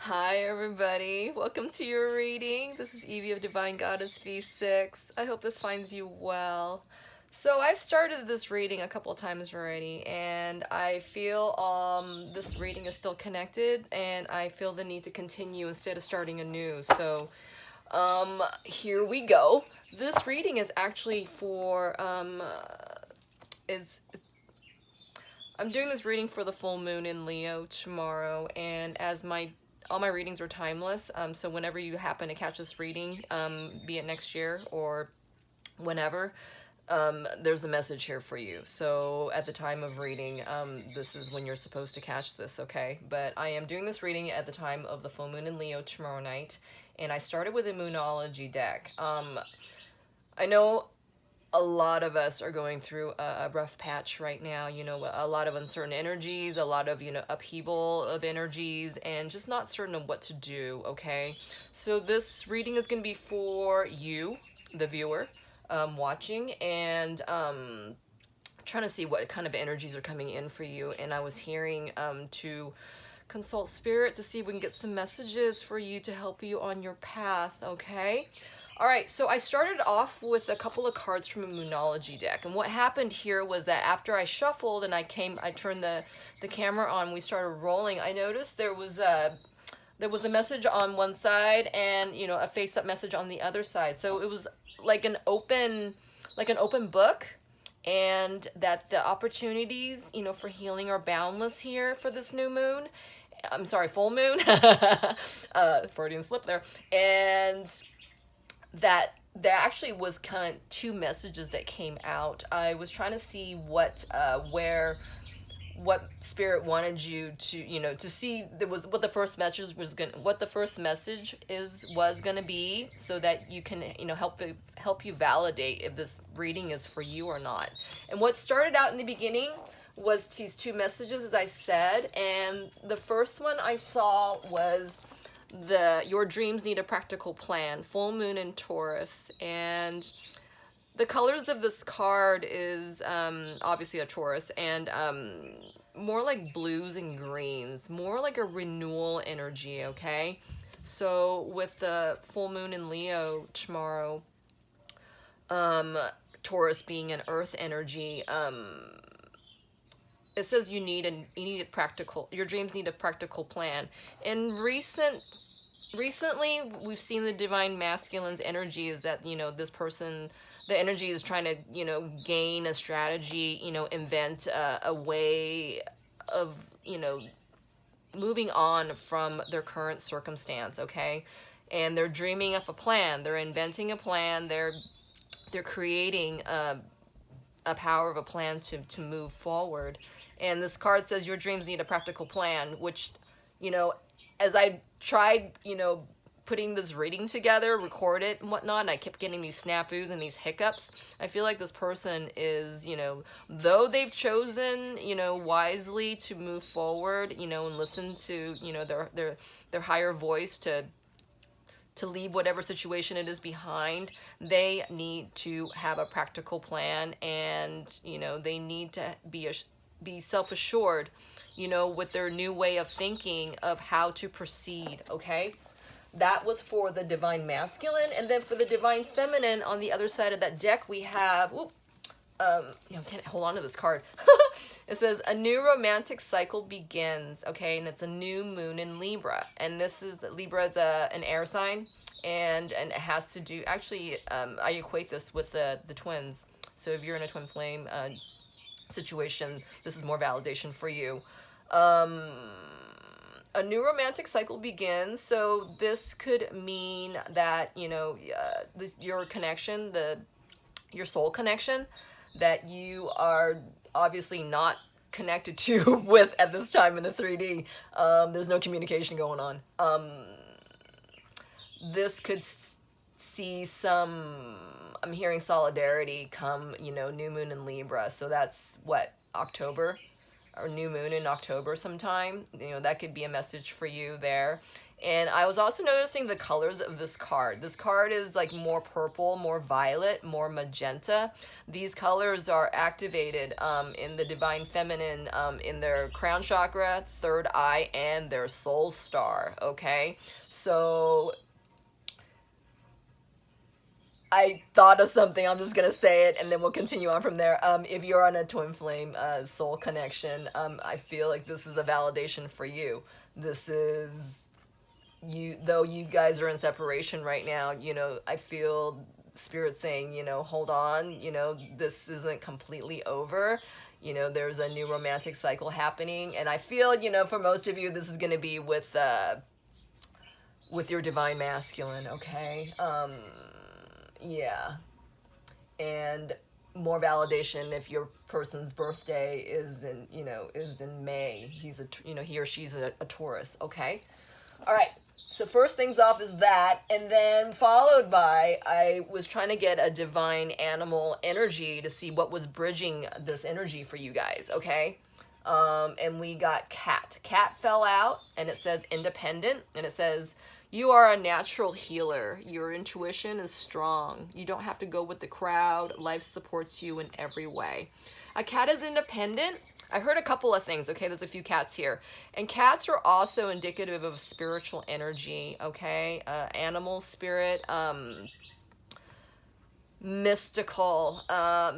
Hi everybody, welcome to your reading. This is Evie of Divine Goddess V6. I hope this finds you well. So I've started this reading a couple of times already, and I feel this reading is still connected, and I feel the need to continue instead of starting anew. So here we go. This reading is actually for is I'm doing this reading for the full moon in Leo tomorrow, and as all my readings are timeless, so whenever you happen to catch this reading, be it next year or whenever, there's a message here for you. So at the time of reading, this is when you're supposed to catch this, okay? But I am doing this reading at the time of the full moon in Leo tomorrow night, and I started with a Moonology deck. I know a lot of us are going through a rough patch right now, a lot of uncertain energies, a lot of, upheaval of energies, and just not certain of what to do, okay? So this reading is going to be for you, the viewer, watching, and trying to see what kind of energies are coming in for you. And I was hearing to consult spirit to see if we can get some messages for you to help you on your path, okay? All right, so I started off with a couple of cards from a Moonology deck, and what happened here was that after I shuffled and I turned the camera on, we started rolling. I noticed there was a message on one side and a face-up message on the other side. So it was like an open book, and that the opportunities for healing are boundless here for this new moon. I'm sorry, full moon. Freudian slip there, and that there actually was kind of two messages that came out. I was trying to see what spirit wanted you to to see there was what the first message was gonna be, so that you can help you validate if this reading is for you or not. And what started out in the beginning was these two messages, as I said, and the first one I saw was your dreams need a practical plan, full moon in Taurus. And the colors of this card is obviously a Taurus, and more like blues and greens, more like a renewal energy, okay? So with the full moon in Leo tomorrow, Taurus being an earth energy, it says you need a practical, your dreams need a practical plan. And recently we've seen the divine masculine's energy is that this person, the energy is trying to gain a strategy, invent a way of moving on from their current circumstance, okay? And they're dreaming up a plan, they're inventing a plan, they're creating a power of a plan to move forward. And this card says your dreams need a practical plan, which as I tried putting this reading together, record it and whatnot, and I kept getting these snafus and these hiccups. I feel like this person is, though they've chosen, wisely to move forward, and listen to, their higher voice to leave whatever situation it is behind, they need to have a practical plan, and, they need to be self-assured, with their new way of thinking of how to proceed, okay? That was for the divine masculine. And then for the divine feminine, on the other side of that deck, we have, can't hold on to this card. It says, a new romantic cycle begins, okay? And it's a new moon in Libra. And Libra is an air sign, and it has to do, actually, I equate this with the twins. So if you're in a twin flame situation, this is more validation for you. A new romantic cycle begins, so this could mean that your connection, your soul connection, that you are obviously not connected to with at this time in the 3D. There's no communication going on. This could see I'm hearing solidarity come, new moon in Libra, so that's what, October? or new moon in October sometime. You know, that could be a message for you there. And I was also noticing the colors of this card. This card is like more purple, more violet, more magenta. These colors are activated in the Divine Feminine, in their crown chakra, third eye, and their soul star, okay? So I thought of something, I'm just going to say it, and then we'll continue on from there. If you're on a twin flame soul connection, I feel like this is a validation for you. This is... you, though you guys are in separation right now, you know, I feel Spirit saying, you know, hold on, you know, this isn't completely over. You know, there's a new romantic cycle happening, and I feel, you know, for most of you, this is going to be with your divine masculine, okay? Yeah. And more validation if your person's birthday is in, you know, is in May. He's a, you know, he or she's a Taurus, okay? All right, so first things off is that, and then followed by, I was trying to get a divine animal energy to see what was bridging this energy for you guys, okay? And we got cat. Cat fell out, and it says independent, and it says, you are a natural healer. Your intuition is strong. You don't have to go with the crowd. Life supports you in every way. A cat is independent. I heard a couple of things, okay? There's a few cats here. And cats are also indicative of spiritual energy, okay? Animal spirit, mystical,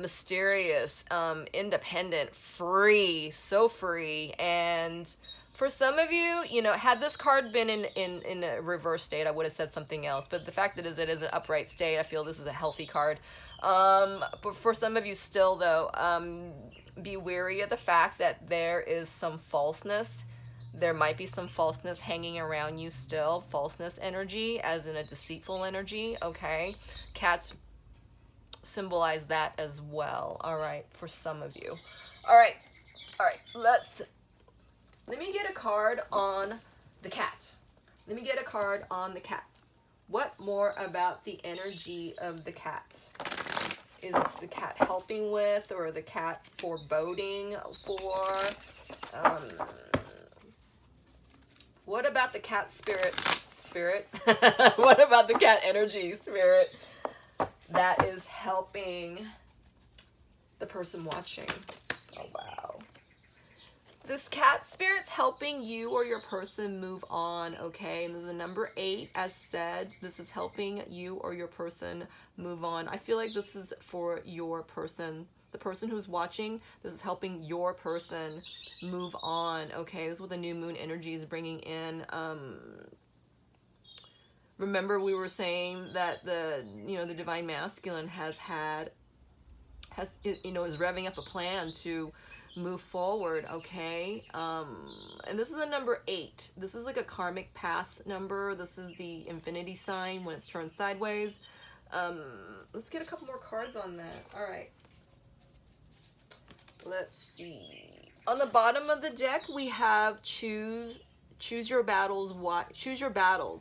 mysterious, independent, free, so free. And for some of you, you know, had this card been in a reverse state, I would have said something else. But the fact that it is an upright state, I feel this is a healthy card. But for some of you still, though, be wary of the fact that there is some falseness. There might be some falseness hanging around you still. Falseness energy, as in a deceitful energy, okay? Cats symbolize that as well, all right, for some of you. All right, let me get a card on the cat. Let me get a card on the cat. What more about the energy of the cat? Is the cat helping with, or the cat foreboding for? What about the cat spirit? What about the cat energy spirit that is helping the person watching? Oh, wow. This cat spirit's helping you or your person move on, okay? And this is a number 8, as said. This is helping you or your person move on. I feel like this is for your person, the person who's watching. This is helping your person move on, okay? This is what the new moon energy is bringing in. Remember, we were saying that the divine masculine is revving up a plan to move forward, okay? And this is a number 8. This is like a karmic path number. This is the infinity sign when it's turned sideways. Let's get a couple more cards on that. All right. Let's see. On the bottom of the deck, we have choose your battles,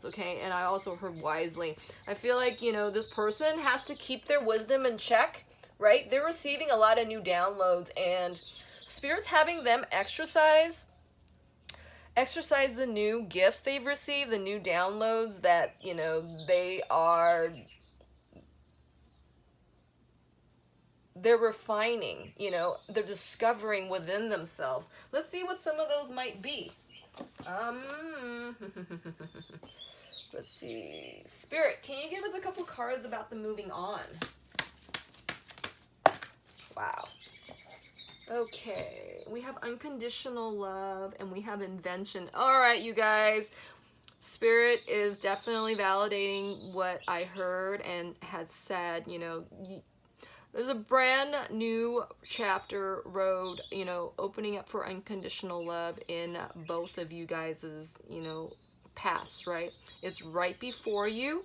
okay? And I also heard wisely. I feel like, this person has to keep their wisdom in check, right? They're receiving a lot of new downloads, and Spirit's having them exercise the new gifts they've received, the new downloads that, they're refining, they're discovering within themselves. Let's see what some of those might be. Let's see. Spirit, can you give us a couple cards about the moving on? Wow. Okay, we have unconditional love and we have invention. All right, you guys. Spirit is definitely validating what I heard and had said. There's a brand new chapter road, opening up for unconditional love in both of you guys's, paths, right? It's right before you.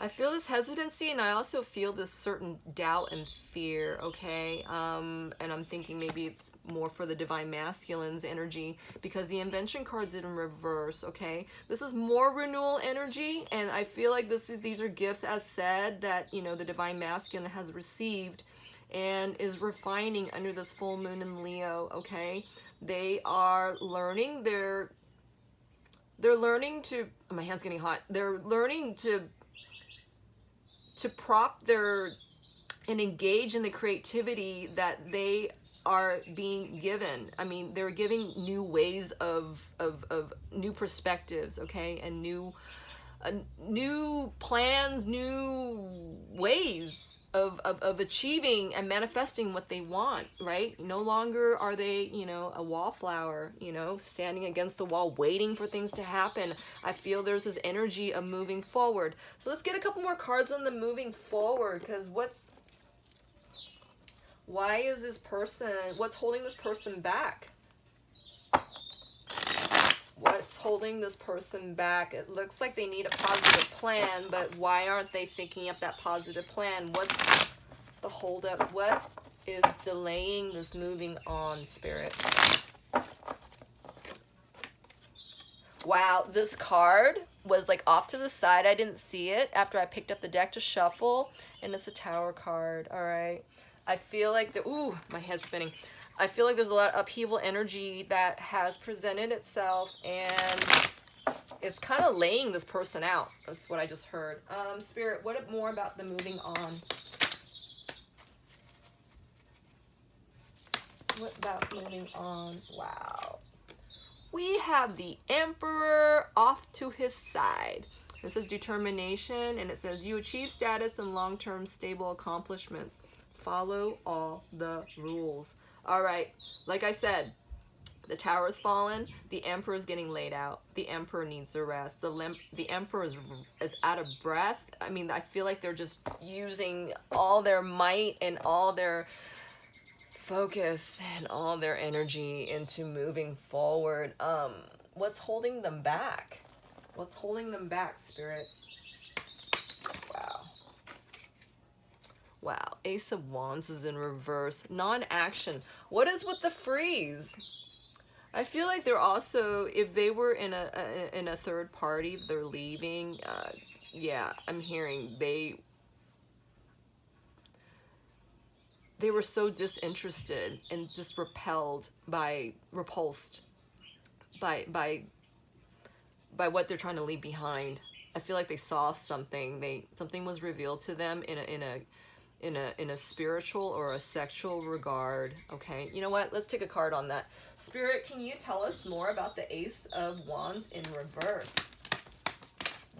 I feel this hesitancy, and I also feel this certain doubt and fear, okay? And I'm thinking maybe it's more for the divine masculine's energy, because the invention card's in reverse, okay? This is more renewal energy, and I feel like these are gifts, as said, that, the divine masculine has received, and is refining under this full moon in Leo, okay? They are learning, they're learning to, oh, my hand's getting hot. They're learning to prop their and engage in the creativity that they are being given. I mean, they're giving new ways of new perspectives, okay, and new plans, new ways of achieving and manifesting what they want, right? No longer are they, you know, a wallflower, you know, standing against the wall waiting for things to happen. I feel there's this energy of moving forward. So let's get a couple more cards on the moving forward, because why is this person, what's holding this person back? What's holding this person back? It looks like they need a positive plan, but why aren't they thinking up that positive plan? What's the holdup? What is delaying this moving on, Spirit? Wow, this card was like off to the side. I didn't see it after I picked up the deck to shuffle, and it's a Tower card. All right. I feel like ooh, my head's spinning. I feel like there's a lot of upheaval energy that has presented itself, and it's kind of laying this person out. That's what I just heard. Spirit, what more about the moving on? What about moving on? Wow. We have the Emperor off to his side. This is determination, and it says, you achieve status and long-term stable accomplishments. Follow all the rules. All right, like I said, the Tower has fallen. The Emperor is getting laid out. The Emperor needs a rest. The Emperor is out of breath. I mean, I feel like they're just using all their might and all their focus and all their energy into moving forward. What's holding them back? What's holding them back, Spirit? Wow. Wow, Ace of Wands is in reverse. Non-action. What is with the freeze? I feel like they're also, if they were in a third party, they're leaving. Yeah, I'm hearing they were so disinterested and just repulsed by what they're trying to leave behind. I feel like they saw something. Something was revealed to them in a spiritual or a sexual regard. Okay, you know what? Let's take a card on that. Spirit, can you tell us more about the Ace of Wands in reverse?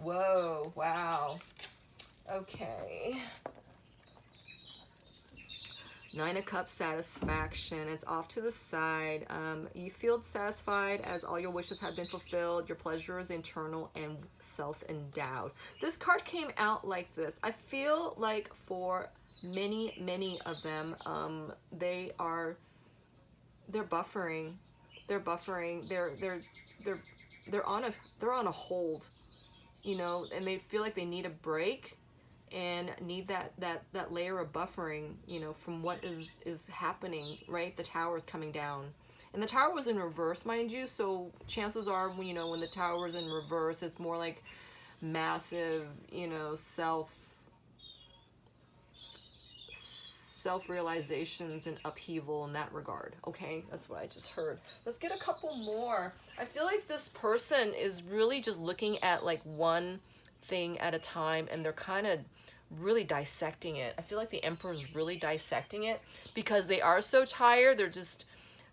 Whoa, wow. Okay. Nine of Cups, satisfaction. It's off to the side. You feel satisfied as all your wishes have been fulfilled. Your pleasure is internal and self-endowed. This card came out like this. I feel like for many of them, they're buffering. They're buffering. They're on a hold, you know, and they feel like they need a break and need that layer of buffering, you know, from what is happening, right? The Tower is coming down. And the Tower was in reverse, mind you, so chances are, you know, when the Tower is in reverse, it's more like massive, you know, self-realizations and upheaval in that regard. Okay, that's what I just heard. Let's get a couple more. I feel like this person is really just looking at like one thing at a time, and they're kind of really dissecting it. I feel like the Emperor's really dissecting it because they are so tired. They're just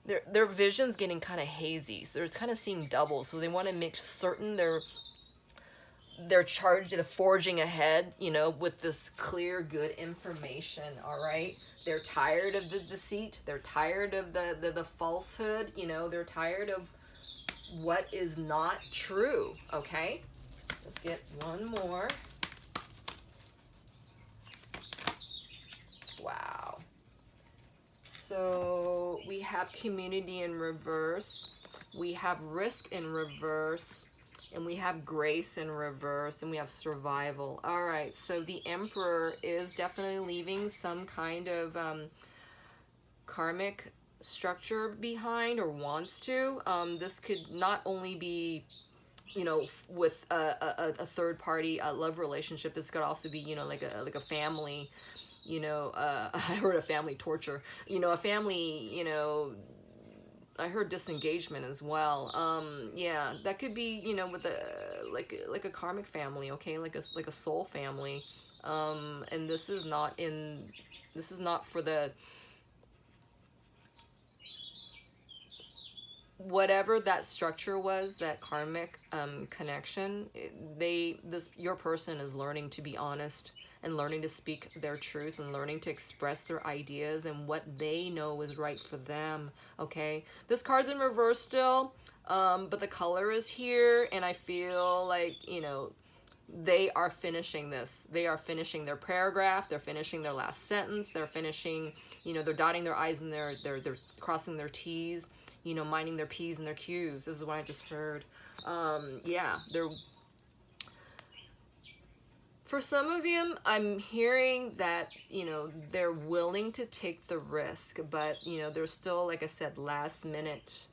their vision's getting kind of hazy. So they're kind of seeing double. So they want to make certain they're charged, they're forging ahead, you know, with this clear, good information. All right. They're tired of the deceit. They're tired of the falsehood. You know, they're tired of what is not true. Okay. Let's get one more. Wow. So we have community in reverse. We have risk in reverse. And we have grace in reverse. And we have survival. All right. So the Emperor is definitely leaving some kind of karmic structure behind, or wants to. This could not only be, you know, with a third party love relationship. This could also be, you know, like a family, I heard a family torture, a family, I heard disengagement as well. Yeah, that could be, with like a karmic family, okay, like a soul family. And this is not for the, whatever that structure was, that karmic connection. Your person is learning to be honest and learning to speak their truth and learning to express their ideas and what they know is right for them. Okay, this card's in reverse still, but the color is here, and I feel like, they are finishing this. They are finishing their paragraph. They're finishing their last sentence. They're finishing, they're dotting their I's and they're crossing their T's, minding their P's and their Q's. This is what I just heard. Yeah, for some of you, I'm hearing that, they're willing to take the risk, but, there's still, like I said, last minute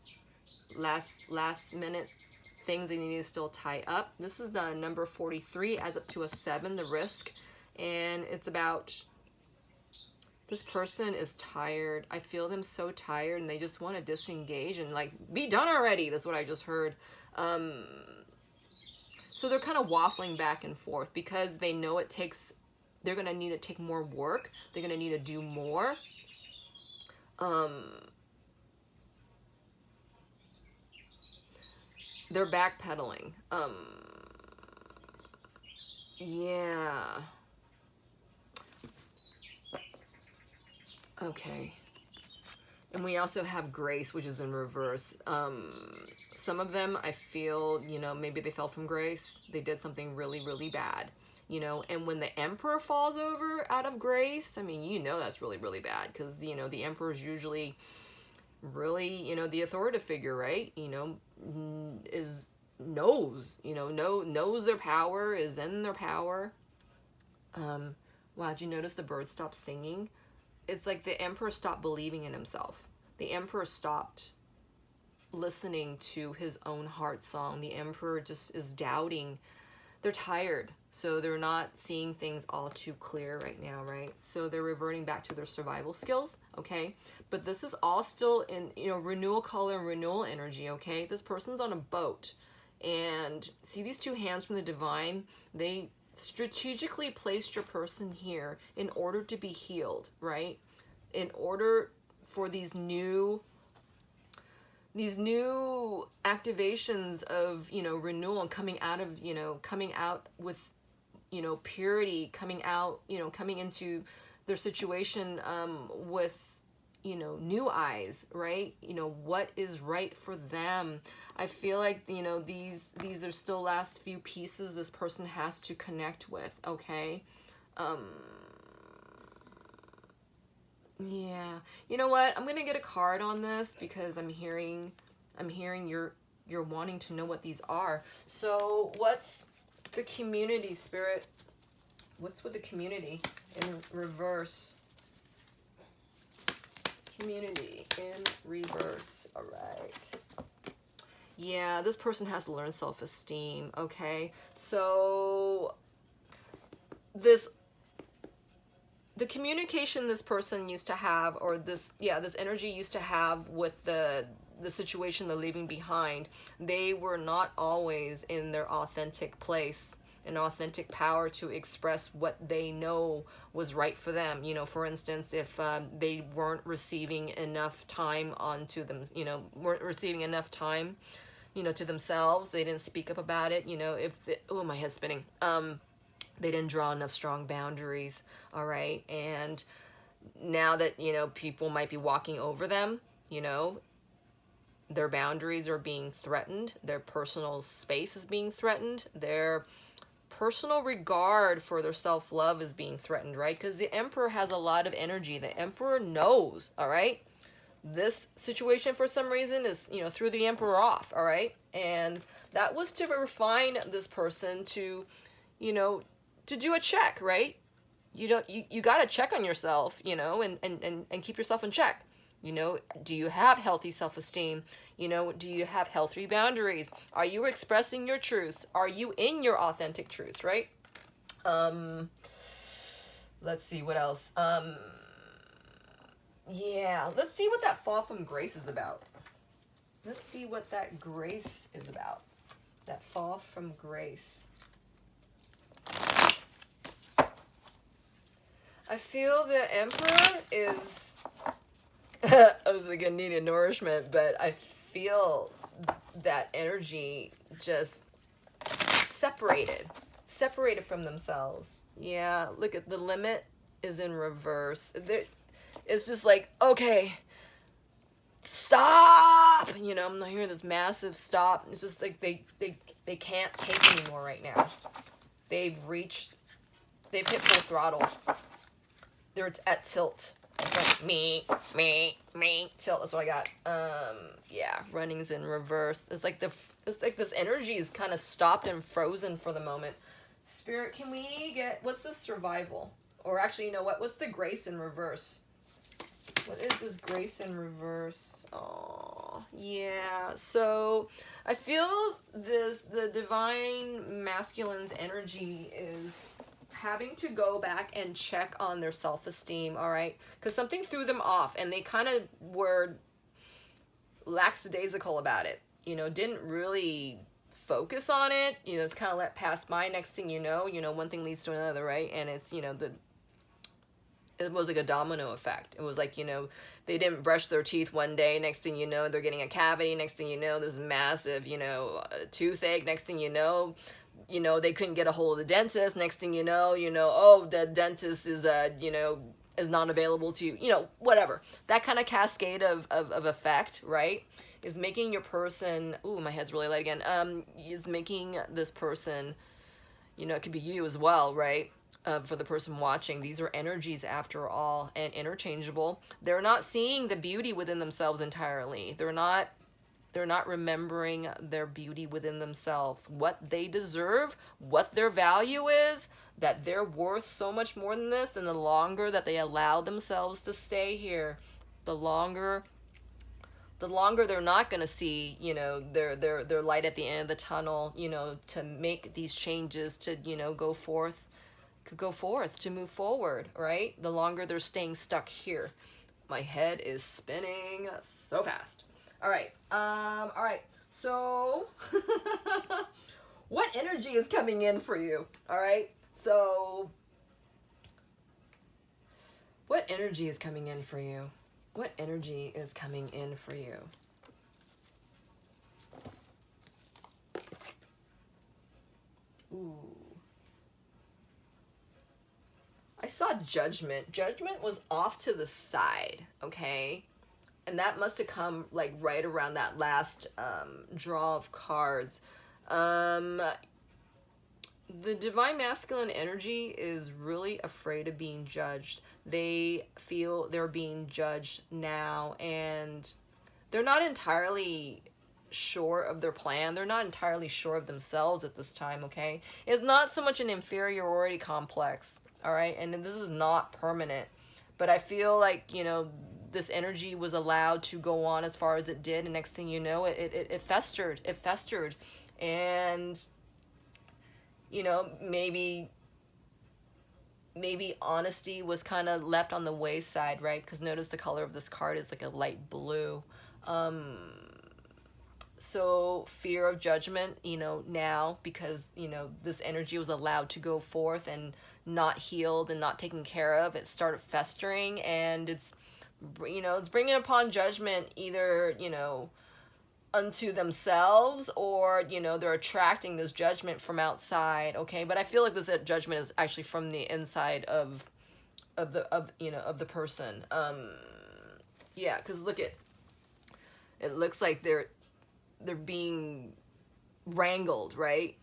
things that you need to still tie up. This is the number 43, adds up to a 7, the risk. And it's about, this person is tired. I feel them so tired, and they just want to disengage and like be done already. That's what I just heard. So they're kind of waffling back and forth because they know they're going to need to take more work. They're going to need to do more. They're backpedaling. Yeah. Okay. And we also have grace, which is in reverse. Some of them, I feel, maybe they fell from grace. They did something really, really bad. And when the emperor falls over out of grace, I mean, that's really, really bad, because, the emperor is usually really, the authoritative figure, right? Knows their power, is in their power. Wow, did you notice the birds stopped singing? It's like the emperor stopped believing in himself. The emperor stopped listening to his own heart song. The emperor just is doubting. They're tired, so they're not seeing things all too clear right now, right? So they're reverting back to their survival skills, okay? But this is all still in, renewal color and renewal energy, okay? This person's on a boat, and see these two hands from the divine? They strategically placed your person here in order to be healed, right? In order for these new activations of, renewal and coming out with, purity, coming out, coming into their situation with, new eyes, right? What is right for them. I feel like, these are still last few pieces this person has to connect with, okay? Yeah. You know what? I'm going to get a card on this because I'm hearing you're wanting to know what these are. So, what's the community, Spirit? What's with the community in reverse? Community in reverse. All right. Yeah, this person has to learn self-esteem, okay? So the communication this person used to have, or this energy used to have with the situation they're leaving behind, they were not always in their authentic place, an authentic power to express what they know was right for them. For instance, if they weren't receiving enough time onto them, weren't receiving enough time, to themselves, they didn't speak up about it. Oh, my head's spinning. They didn't draw enough strong boundaries, all right? And now that, people might be walking over them, their boundaries are being threatened, their personal space is being threatened, their personal regard for their self-love is being threatened, right? Because the emperor has a lot of energy. The emperor knows, all right? This situation, for some reason, is, threw the emperor off, all right? And that was to refine this person to, to do a check, right? You got to check on yourself, and keep yourself in check. Do you have healthy self-esteem? Do you have healthy boundaries? Are you expressing your truths? Are you in your authentic truths, right? Let's see what else. Yeah, let's see what that fall from grace is about. Let's see what that grace is about. That fall from grace. I feel the Emperor is, I was like, needed nourishment, but I feel that energy just separated from themselves. Yeah, look at the limit is in reverse. It's just like, okay, stop. You know, I'm not hearing this massive stop. It's just like they can't take anymore right now. They've hit full throttle. They're at tilt. It's like me, tilt. That's what I got. Yeah, running's in reverse. It's like this energy is kind of stopped and frozen for the moment. Spirit, can we get, what's the survival? Or actually, you know what? What's the grace in reverse? What is this grace in reverse? Oh, yeah. So I feel the divine masculine's energy is having to go back and check on their self-esteem, all right? Because something threw them off, and they kind of were lackadaisical about it. You know, didn't really focus on it. You know, it's kind of let pass by. Next thing you know, one thing leads to another, right? And it's, you know, it was like a domino effect. It was like, you know, they didn't brush their teeth one day. Next thing you know, they're getting a cavity. Next thing you know, there's massive, you know, toothache. Next thing you know, they couldn't get a hold of the dentist. Next thing you know, oh, the dentist is, is not available to you, whatever. That kind of cascade of effect, right, is making your person, ooh, my head's really light again, is making this person, it could be you as well, right? For the person watching, these are energies after all, and interchangeable. They're not seeing the beauty within themselves entirely. They're not remembering their beauty within themselves, what they deserve, what their value is, that they're worth so much more than this. And the longer that they allow themselves to stay here, the longer they're not going to see, their light at the end of the tunnel, to make these changes, to, go forth, to move forward, right? The longer they're staying stuck here. My head is spinning so fast. All right. So, what energy is coming in for you? All right. So, what energy is coming in for you? What energy is coming in for you? Ooh. I saw judgment. Judgment was off to the side, okay? And that must have come like right around that last draw of cards. The divine masculine energy is really afraid of being judged. They feel they're being judged now, and they're not entirely sure of their plan. They're not entirely sure of themselves at this time, okay? It's not so much an inferiority complex, all right? And this is not permanent. But I feel like, this energy was allowed to go on as far as it did, and next thing you know, it festered. It festered. And, maybe honesty was kind of left on the wayside, right? Because notice the color of this card is like a light blue. So fear of judgment, now, because, this energy was allowed to go forth and not healed and not taken care of, it started festering, and it's bringing upon judgment either, unto themselves, or, they're attracting this judgment from outside, okay? But I feel like this judgment is actually from the inside of the person. Yeah, because look at, it looks like they're being wrangled, right?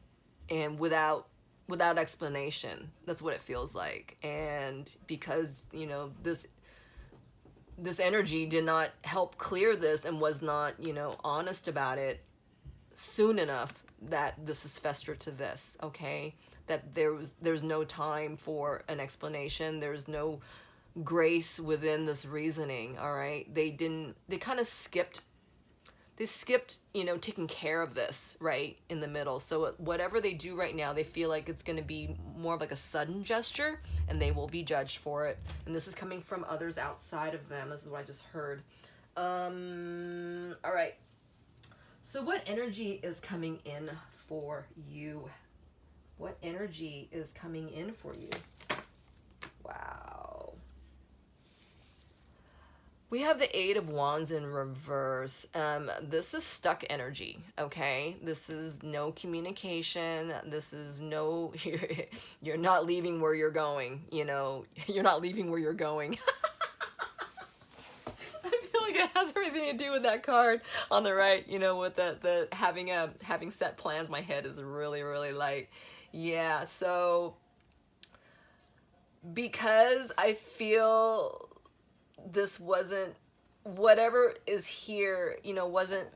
And without explanation. That's what it feels like. And because, this energy did not help clear this and was not, honest about it soon enough, that this is festered to this, okay? That there's no time for an explanation. There's no grace within this reasoning, all right? They kind of skipped they skipped, you know, taking care of this right in the middle. So whatever they do right now, they feel like it's going to be more of like a sudden gesture, and they will be judged for it. And this is coming from others outside of them. This is what I just heard. All right. So what energy is coming in for you? What energy is coming in for you? Wow. We have the Eight of Wands in reverse. This is stuck energy, okay? This is no communication. This is no, you're not leaving where you're going, you know? You're not leaving where you're going. I feel like it has everything to do with that card on the right, you know, with the having set plans. My head is really, really light. Yeah, so because I feel this wasn't, whatever is here, you know, wasn't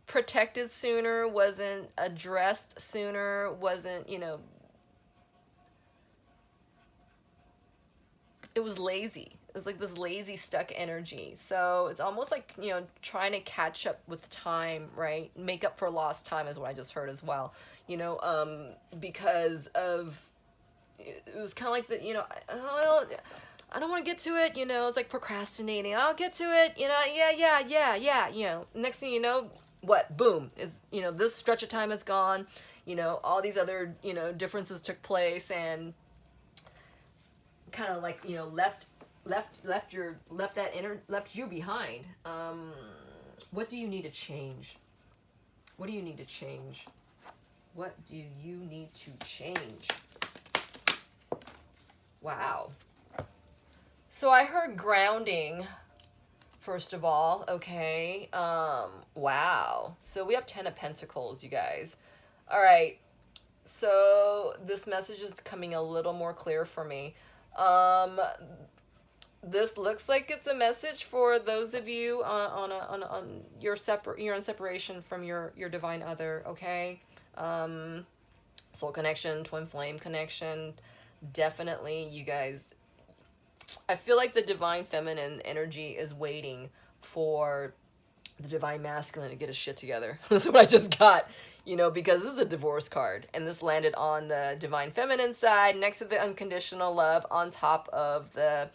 protected sooner, wasn't addressed sooner, wasn't, you know, it was lazy. It was like this lazy stuck energy. So it's almost like, you know, trying to catch up with time, right? Make up for lost time is what I just heard as well. You know, because of, it was kind of like the, you know, well, I don't want to get to it, you know, it's like procrastinating. I'll get to it, you know, yeah, you know, next thing you know, what, boom, is, you know, this stretch of time is gone, you know, all these other, you know, differences took place, and kind of like, you know, left you behind. What do you need to change? What do you need to change? What do you need to change? Wow. So I heard grounding, first of all, okay. Wow. So we have 10 of Pentacles, you guys. All right. So this message is coming a little more clear for me. This looks like it's a message for those of you on you're in separation from your divine other, okay? Soul connection, twin flame connection. Definitely, you guys, I feel like the divine feminine energy is waiting for the divine masculine to get his shit together. That's what I just got, you know, because this is a divorce card, and this landed on the divine feminine side next to the unconditional love on top of the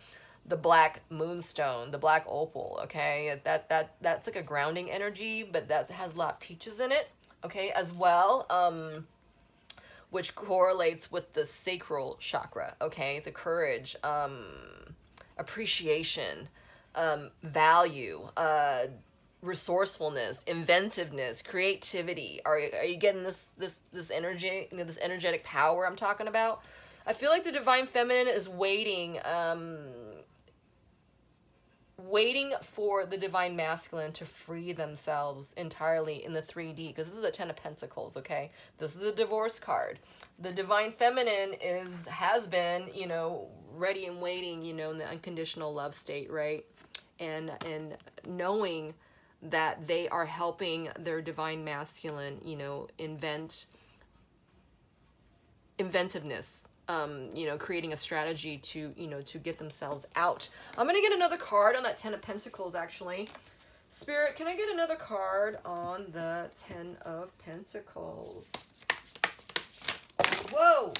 black moonstone, the black opal, okay? That's like a grounding energy, but that has a lot of peaches in it, okay, as well. Which correlates with the sacral chakra, okay? The courage, appreciation, value, resourcefulness, inventiveness, creativity. Are you getting this energy, you know, this energetic power I'm talking about? I feel like the divine feminine is waiting for the divine masculine to free themselves entirely in the 3D, because this is the 10 of Pentacles, okay? This is a divorce card. The divine feminine has been, you know, ready and waiting, you know, in the unconditional love state, right? And knowing that they are helping their divine masculine, you know, inventiveness. You know, creating a strategy to, you know, to get themselves out. I'm going to get another card on that 10 of Pentacles, actually. Spirit, can I get another card on the 10 of Pentacles? Whoa!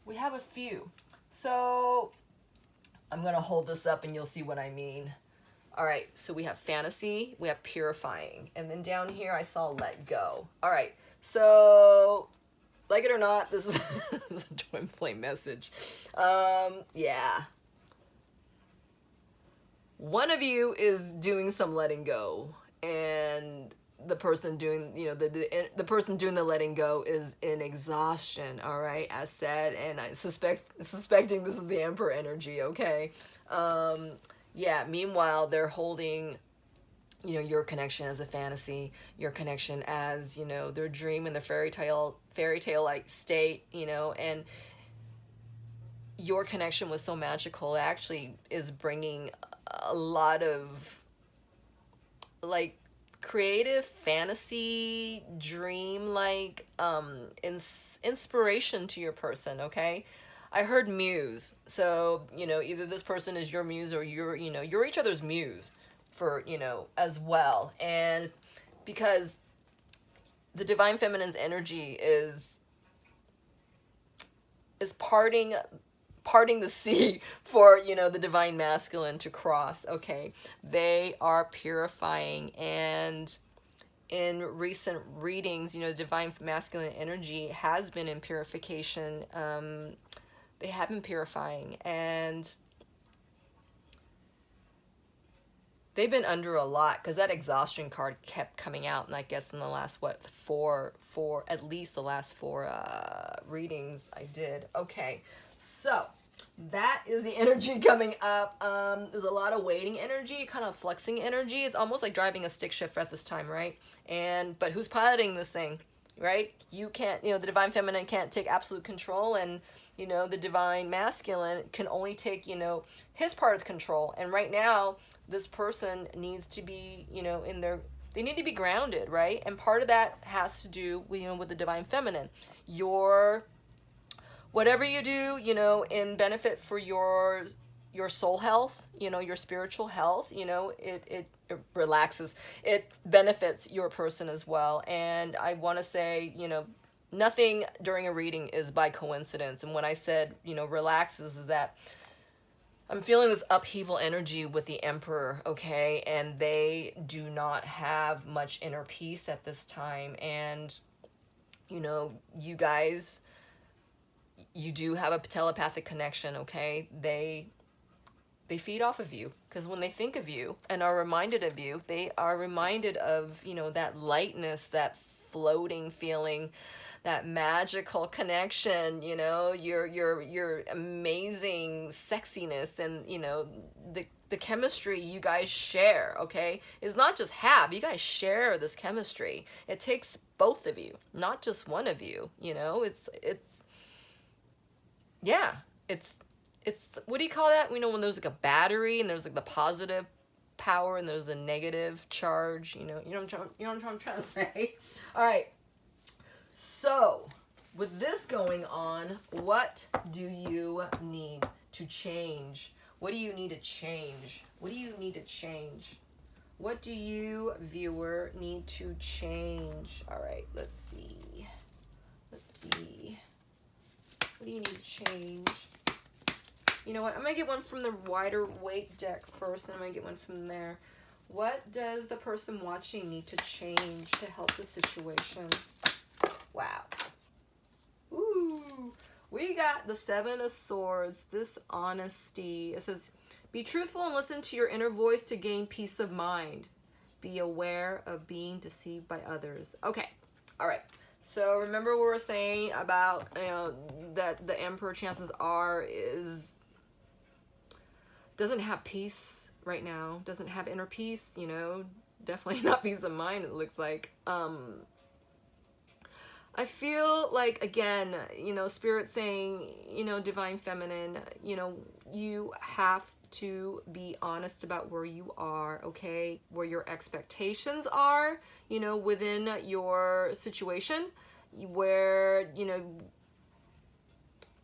We have a few. So, I'm going to hold this up and you'll see what I mean. All right, so we have fantasy, we have purifying, and then down here I saw let go. All right, so like it or not, this is, this is a twin flame message. Yeah. One of you is doing some letting go, and the person doing, you know, the person doing the letting go is in exhaustion, all right, as said, and I suspecting this is the Emperor energy, okay? Yeah, meanwhile, they're holding, you know, your connection as a fantasy, your connection as, you know, their dream in the fairy tale like state, you know, and your connection was so magical. It actually is bringing a lot of like creative fantasy dream like inspiration to your person, okay? I heard muse. So, you know, either this person is your muse or you're, you know, you're each other's muse. for, as well. And because the divine feminine's energy is parting the sea for, the divine masculine to cross. Okay, they are purifying. And in recent readings, the divine masculine energy has been in purification. They have been purifying, and they've been under a lot, because that exhaustion card kept coming out, and I guess in the last at least the last four readings I did. Okay, so that is the energy coming up. There's a lot of waiting energy, kind of flexing energy. It's almost like driving a stick shift at this time, right? But who's piloting this thing, right? You can't, the divine feminine can't take absolute control, and the divine masculine can only take, his part of the control. And right now, this person needs to be, they need to be grounded, right? And part of that has to do with, with the divine feminine. Whatever you do, in benefit for your soul health, your spiritual health, it relaxes, it benefits your person as well. And I want to say, nothing during a reading is by coincidence. And when I said, relaxes, is that I'm feeling this upheaval energy with the Emperor, okay? And they do not have much inner peace at this time. And, you guys, you do have a telepathic connection, okay? They feed off of you, because when they think of you and are reminded of you, they are reminded of, that lightness, that floating feeling, that magical connection, your amazing sexiness, and, the chemistry you guys share, okay? Is not just have, you guys share this chemistry. It takes both of you, not just one of you, it's what do you call that? When there's like a battery, and there's like the positive power and there's a negative charge, you know what I'm trying to say. All right. So, with this going on, what do you need to change? What do you need to change? What do you need to change? What do you, viewer, need to change? All right, let's see. What do you need to change? You know what? I'm going to get one from the wider weight deck first, and I'm going to get one from there. What does the person watching need to change to help the situation? Wow. Ooh. We got the Seven of Swords, dishonesty. It says, be truthful and listen to your inner voice to gain peace of mind. Be aware of being deceived by others. Okay. All right. So remember what we were saying about, that the Emperor, chances are, doesn't have peace right now, doesn't have inner peace, definitely not peace of mind, it looks like. I feel like, again, Spirit saying, divine feminine, you have to be honest about where you are, okay? Where your expectations are, within your situation, where,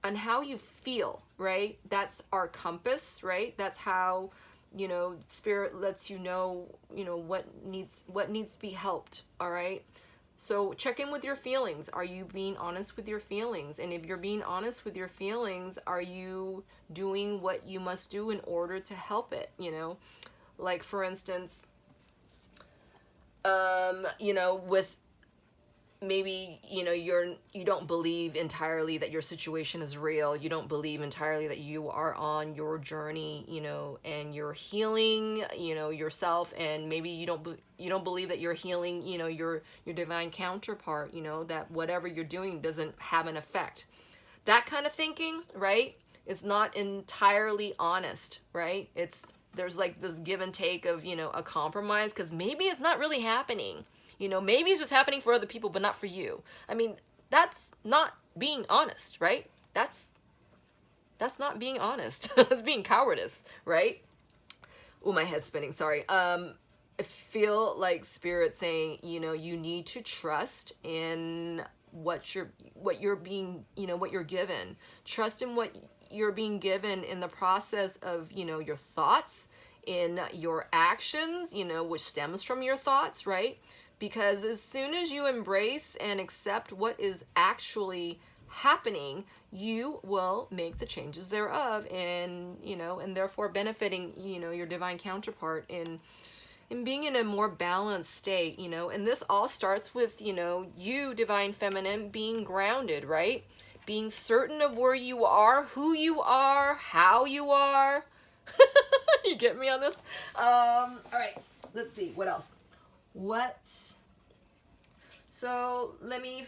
and how you feel, right? That's our compass, right? That's how, Spirit lets you know, what needs to be helped, all right? So check in with your feelings. Are you being honest with your feelings? And if you're being honest with your feelings, are you doing what you must do in order to help it, Like, for instance, with maybe, you don't believe entirely that your situation is real. You don't believe entirely that you are on your journey, and you're healing, yourself, and maybe you don't believe that you're healing, your divine counterpart, that whatever you're doing doesn't have an effect. That kind of thinking, right? It's not entirely honest, right? There's like this give and take of, a compromise, because maybe it's not really happening. Maybe it's just happening for other people, but not for you. I mean, that's not being honest, right? That's not being honest. That's being cowardice, right? Oh, my head's spinning. Sorry. I feel like Spirit saying, you need to trust in what you're being, what you're given. Trust in what you're being given in the process of, your thoughts, in your actions, you know, which stems from your thoughts, right? Because as soon as you embrace and accept what is actually happening, you will make the changes thereof, and, you know, and therefore benefiting, you know, your divine counterpart in being in a more balanced state, you know. And this all starts with, you know, you, divine feminine, being grounded, right? Being certain of where you are, who you are, how you are. You get me on this? All right, let's see, what else? So let me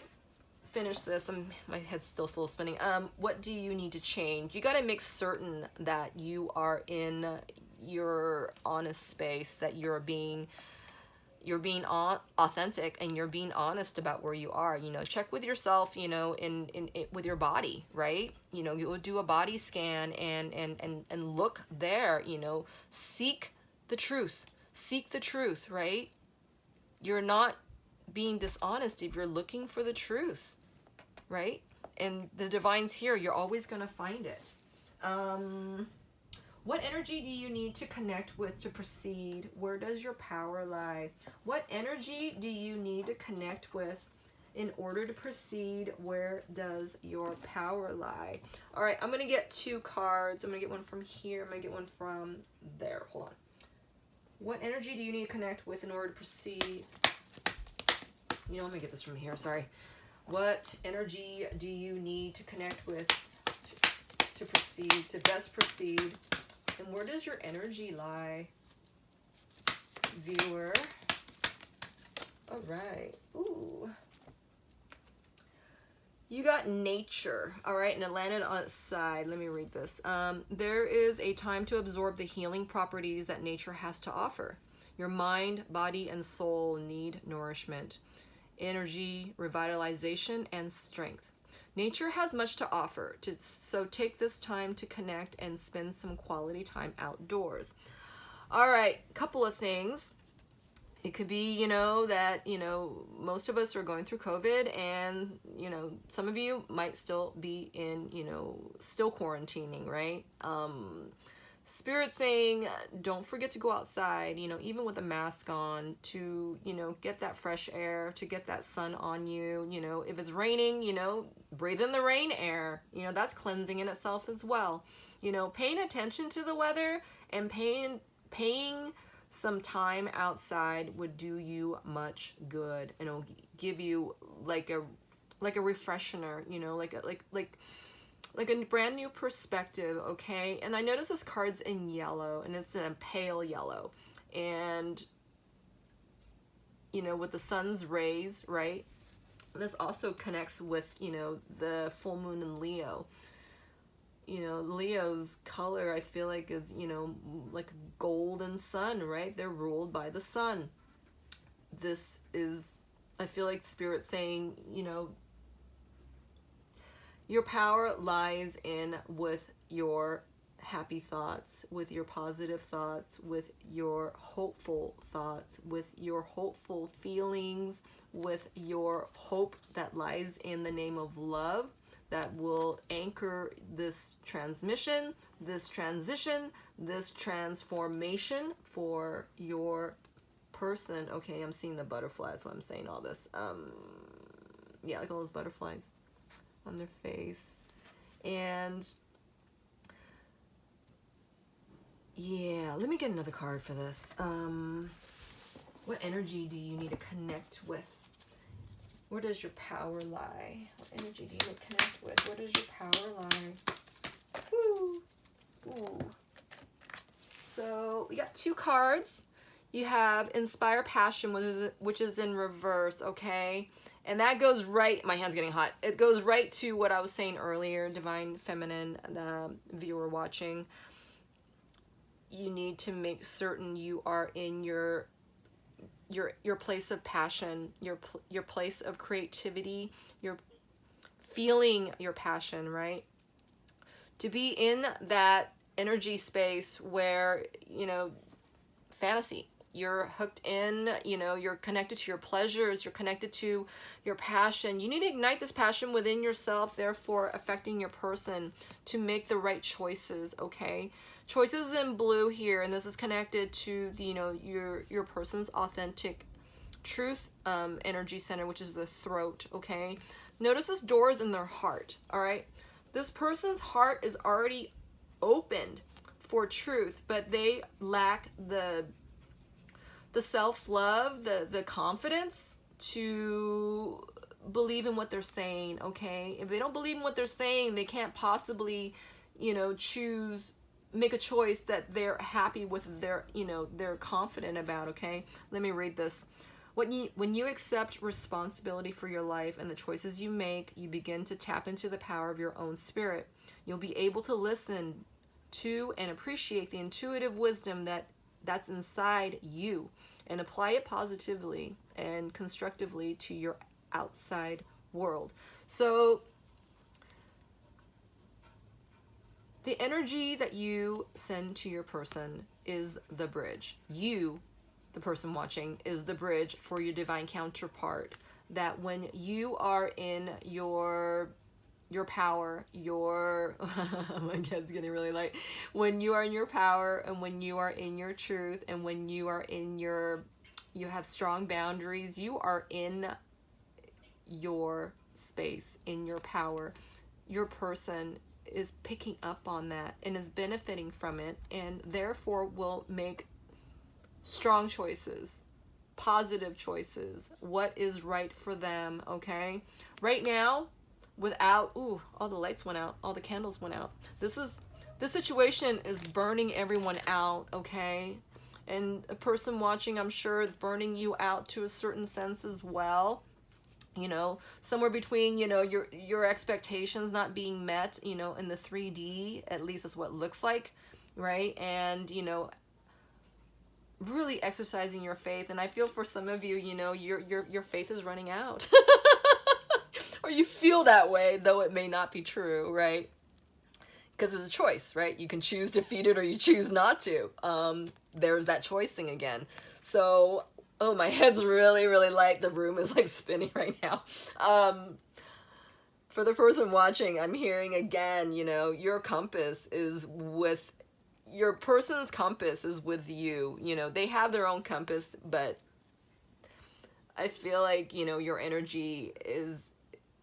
finish this. My head's still full of spinning. What do you need to change? You got to make certain that you are in your honest space, that you're being authentic, and you're being honest about where you are. You know, check with yourself, you know, in with your body, right? You know, you would do a body scan and look there, you know, seek the truth, right? You're not being dishonest if you're looking for the truth, right? And the divine's here. You're always going to find it. What energy do you need to connect with to proceed? Where does your power lie? What energy do you need to connect with in order to proceed? Where does your power lie? All right, I'm going to get 2 cards. I'm going to get one from here. I'm going to get one from there. Hold on. What energy do you need to connect with in order to proceed? You know, let me get this from here. Sorry. What energy do you need to connect with to proceed, to best proceed? And where does your energy lie, viewer? All right. Ooh. You got nature, all right, and it landed on its side. Let me read this. There is a time to absorb the healing properties that nature has to offer. Your mind, body, and soul need nourishment, energy, revitalization, and strength. Nature has much to offer, so take this time to connect and spend some quality time outdoors. All right, couple of things. It could be, you know, that, you know, most of us are going through COVID, and, you know, some of you might still be in, you know, still quarantining, right? Spirit saying, don't forget to go outside, you know, even with a mask on, to, you know, get that fresh air, to get that sun on you. You know, if it's raining, you know, breathe in the rain air. You know, that's cleansing in itself as well. You know, paying attention to the weather and paying some time outside would do you much good, and it'll give you like a refreshener, you know, like a brand new perspective, okay? And I notice this card's in yellow, and it's in a pale yellow, and, you know, with the sun's rays, right? This also connects with, you know, the full moon in Leo. You know, Leo's color, I feel like, is, you know, like a golden sun, right? They're ruled by the sun. This is, I feel like Spirit saying, you know, your power lies in with your happy thoughts, with your positive thoughts, with your hopeful thoughts, with your hopeful feelings, with your hope that lies in the name of love, that will anchor this transmission, this transition, this transformation for your person. Okay, I'm seeing the butterflies while I'm saying all this. Yeah, like all those butterflies on their face. And yeah, let me get another card for this. What energy do you need to connect with? Where does your power lie? What energy do you need to connect with? Where does your power lie? Woo! Ooh. So we got 2 cards. You have Inspire Passion, which is in reverse, okay? And that goes right, my hand's getting hot. It goes right to what I was saying earlier, Divine Feminine, the viewer watching. You need to make certain you are in your place of passion, your place of creativity, you're feeling your passion, right? To be in that energy space where, you know, fantasy, you're hooked in, you know, you're connected to your pleasures, you're connected to your passion. You need to ignite this passion within yourself, therefore affecting your person to make the right choices, okay? Choices in blue here, and this is connected to the, you know, your person's authentic truth energy center, which is the throat, okay? Notice this door is in their heart, all right? This person's heart is already opened for truth, but they lack the self-love, the confidence to believe in what they're saying, okay? If they don't believe in what they're saying, they can't possibly, you know, make a choice that they're happy with, their, you know, they're confident about, okay? Let me read this. When you accept responsibility for your life and the choices you make, you begin to tap into the power of your own spirit. You'll be able to listen to and appreciate the intuitive wisdom that's inside you and apply it positively and constructively to your outside world. So the energy that you send to your person is the bridge. You, the person watching, is the bridge for your divine counterpart. That when you are in your power, my head's getting really light. When you are in your power and when you are in your truth and when you are in you have strong boundaries, you are in your space, in your power, your person is picking up on that and is benefiting from it, and therefore will make strong choices, positive choices, what is right for them, okay? Right now, without, all the lights went out, all the candles went out. This situation is burning everyone out, okay? And a person watching, I'm sure, it's burning you out to a certain sense as well. You know, somewhere between, you know, your expectations not being met, you know, in the 3D, at least that's what it looks like, right? And, you know, really exercising your faith. And I feel for some of you, you know, your faith is running out. Or you feel that way, though it may not be true, right? Because it's a choice, right? You can choose to feed it or you choose not to. There's that choice thing again. So, oh, my head's really, really light. The room is like spinning right now. For the person watching, I'm hearing again, you know, your compass is with, your person's compass is with you. You know, they have their own compass, but I feel like, you know, your energy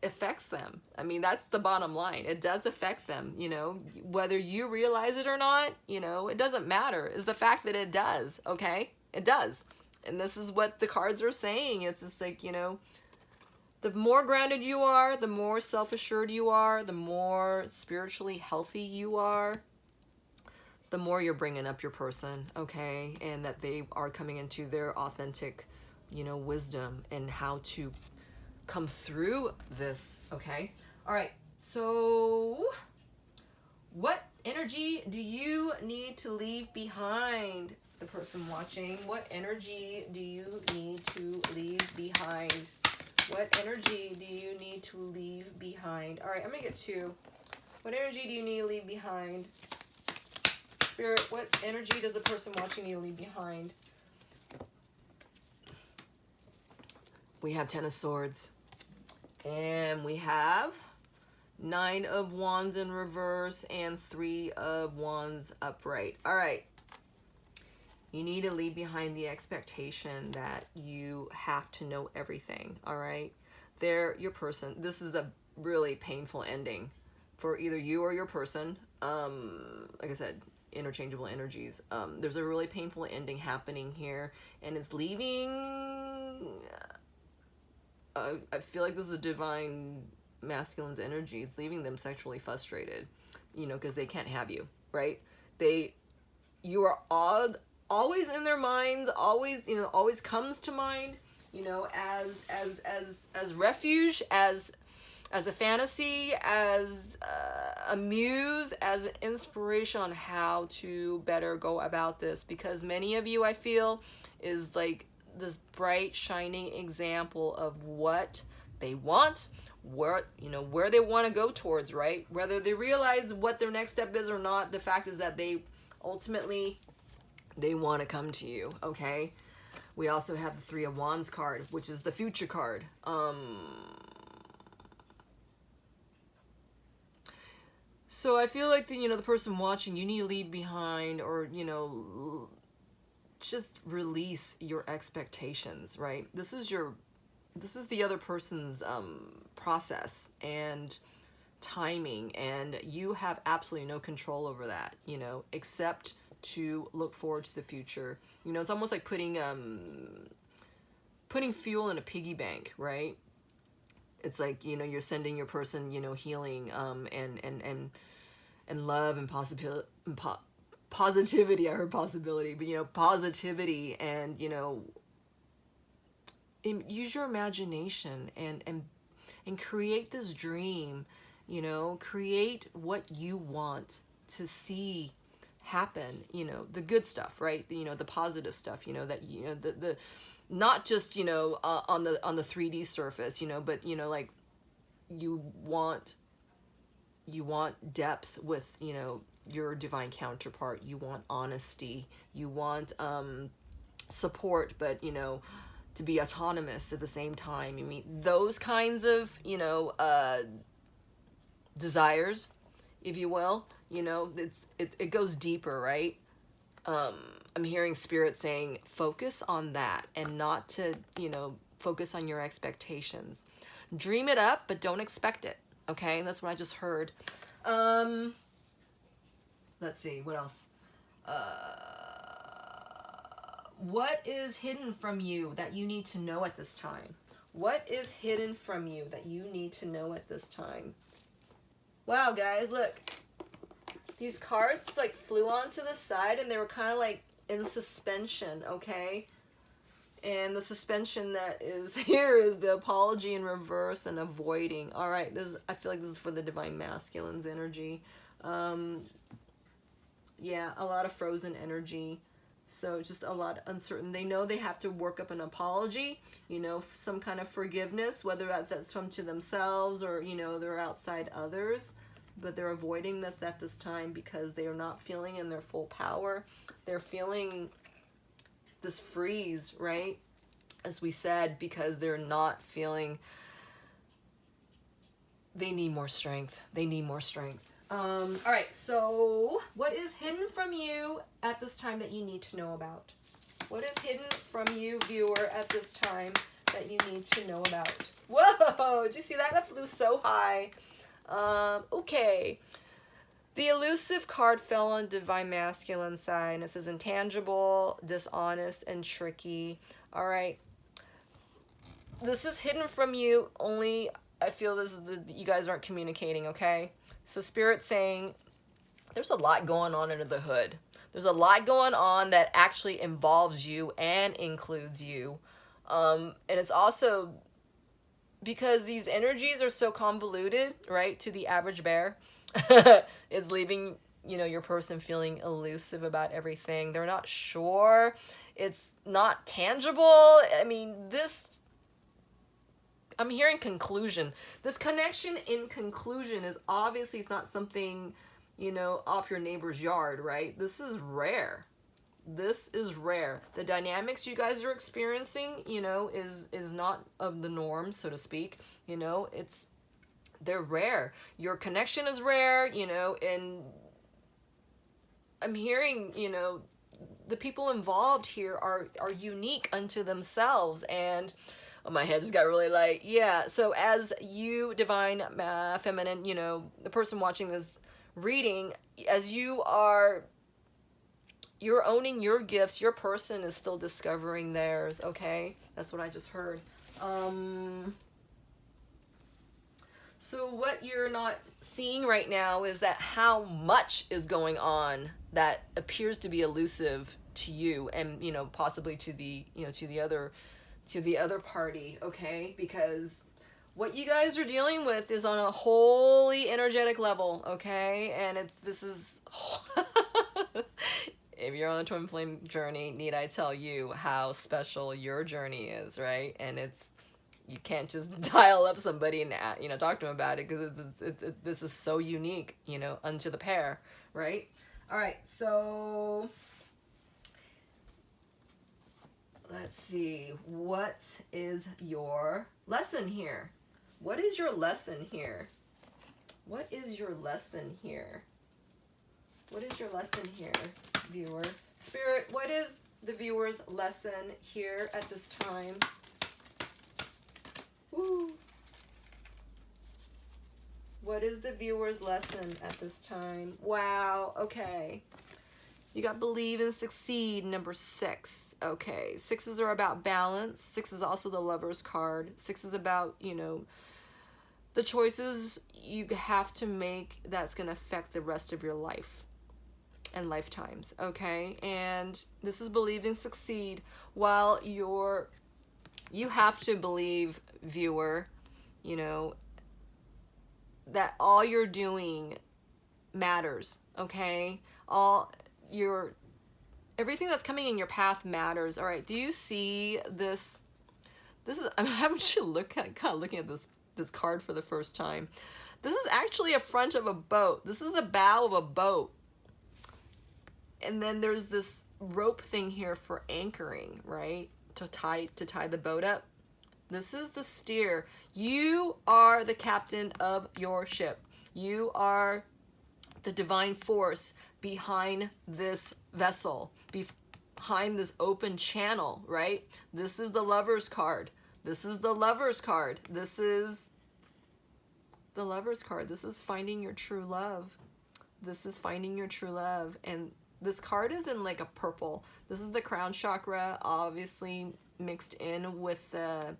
affects them. I mean, that's the bottom line. It does affect them, you know, whether you realize it or not, you know, it doesn't matter. It's the fact that it does, okay? It does. And this is what the cards are saying. It's just like, you know, the more grounded you are, the more self-assured you are, the more spiritually healthy you are, the more you're bringing up your person, okay? And that they are coming into their authentic, you know, wisdom and how to come through this, okay? All right, so what energy do you need to leave behind, the person watching? What energy do you need to leave behind? What energy do you need to leave behind? All right, I'm gonna get two. What energy do you need to leave behind? Spirit, what energy does the person watching need to leave behind? We have 10 of Swords. And we have 9 of Wands in reverse and 3 of Wands upright. All right. You need to leave behind the expectation that you have to know everything, all right? Your person, this is a really painful ending for either you or your person. Like I said, interchangeable energies. There's a really painful ending happening here, and it's leaving... I feel like this is a divine masculine's energy. It's leaving them sexually frustrated, you know, because they can't have you, right? You are always in their minds, always, you know, always comes to mind, you know, as refuge, as a fantasy, as a muse, as an inspiration on how to better go about this. Because many of you, I feel, is like this bright, shining example of what they want, where they want to go towards, right? Whether they realize what their next step is or not, the fact is that they ultimately They want to come to you, okay? We also have the Three of Wands card, which is the future card. So I feel like the person watching, you need to leave behind, or just release your expectations, right? This is the other person's process and timing, and you have absolutely no control over that, except to look forward to the future. It's almost like putting fuel in a piggy bank, right? It's like, you're sending your person, healing, and love and positivity. I heard possibility, but positivity, and use your imagination and create this dream, create what you want to see happen, the good stuff, right? The positive stuff, that the not just on the 3D surface, but like you want depth with your divine counterpart. You want honesty, you want support, but to be autonomous at the same time. I mean, those kinds of desires, if you will, it goes deeper, right? I'm hearing spirit saying focus on that, and not to focus on your expectations. Dream it up, but don't expect it. Okay, that's what I just heard. Let's see, what else? What is hidden from you that you need to know at this time? What is hidden from you that you need to know at this time? Wow, guys, look. These cards like flew onto the side, and they were kind of like in suspension, okay? And the suspension that is here is the apology in reverse and avoiding. All right, I feel like this is for the divine masculine's energy. Yeah, a lot of frozen energy. So just a lot of uncertain. They know they have to work up an apology, some kind of forgiveness, whether that's from to themselves or, they're outside others. But they're avoiding this at this time because they are not feeling in their full power. They're feeling this freeze, right? As we said, because they're not feeling, they need more strength. They need more strength. All right, so what is hidden from you at this time that you need to know about? What is hidden from you, viewer, at this time that you need to know about? Whoa, did you see that? That flew so high. Okay. The elusive card fell on divine masculine side, and it says intangible, dishonest, and tricky. All right. This is hidden from you. Only I feel this is you guys aren't communicating, okay? So Spirit's saying there's a lot going on under the hood. There's a lot going on that actually involves you and includes you. And it's also because these energies are so convoluted, right, to the average bear. It's leaving, your person feeling elusive about everything. They're not sure. It's not tangible. I mean, I'm hearing conclusion. This connection in conclusion is obviously, it's not something, off your neighbor's yard, right? This is rare. This is rare. The dynamics you guys are experiencing, is not of the norm, so to speak. They're rare. Your connection is rare, and I'm hearing, the people involved here are unique unto themselves, and my head just got really light. Yeah, so as you, divine feminine, the person watching this reading, as you're owning your gifts, your person is still discovering theirs, okay? That's what I just heard. So what you're not seeing right now is that how much is going on that appears to be elusive to you, and possibly to the to the other party, okay? Because what you guys are dealing with is on a wholly energetic level, okay? And this is if you're on a twin flame journey, need I tell you how special your journey is, right? And you can't just dial up somebody and talk to them about it, because this is so unique, unto the pair, right? All right, so let's see, what is your lesson here? What is your lesson here? What is your lesson here? What is your lesson here, viewer? Spirit, what is the viewer's lesson here at this time? Woo. What is the viewer's lesson at this time? Wow, okay. You got believe and succeed, number 6. Okay, 6s are about balance. 6 is also the Lover's card. 6 is about, you know, the choices you have to make that's going to affect the rest of your life and lifetimes, okay? And this is believe and succeed. While you have to believe, viewer, you know, that all you're doing matters, okay? Everything that's coming in your path matters. All right, do you see this? I'm actually kind of looking at this card for the first time. This is actually a front of a boat. This is the bow of a boat. And then there's this rope thing here for anchoring, right? To tie the boat up. This is the steer. You are the captain of your ship. You are the divine force behind this vessel, behind this open channel, right? This is the Lover's card. This is the Lover's card. This is the Lover's card. This is finding your true love. This is finding your true love. And this card is in like a purple. This is the crown chakra, obviously mixed in with the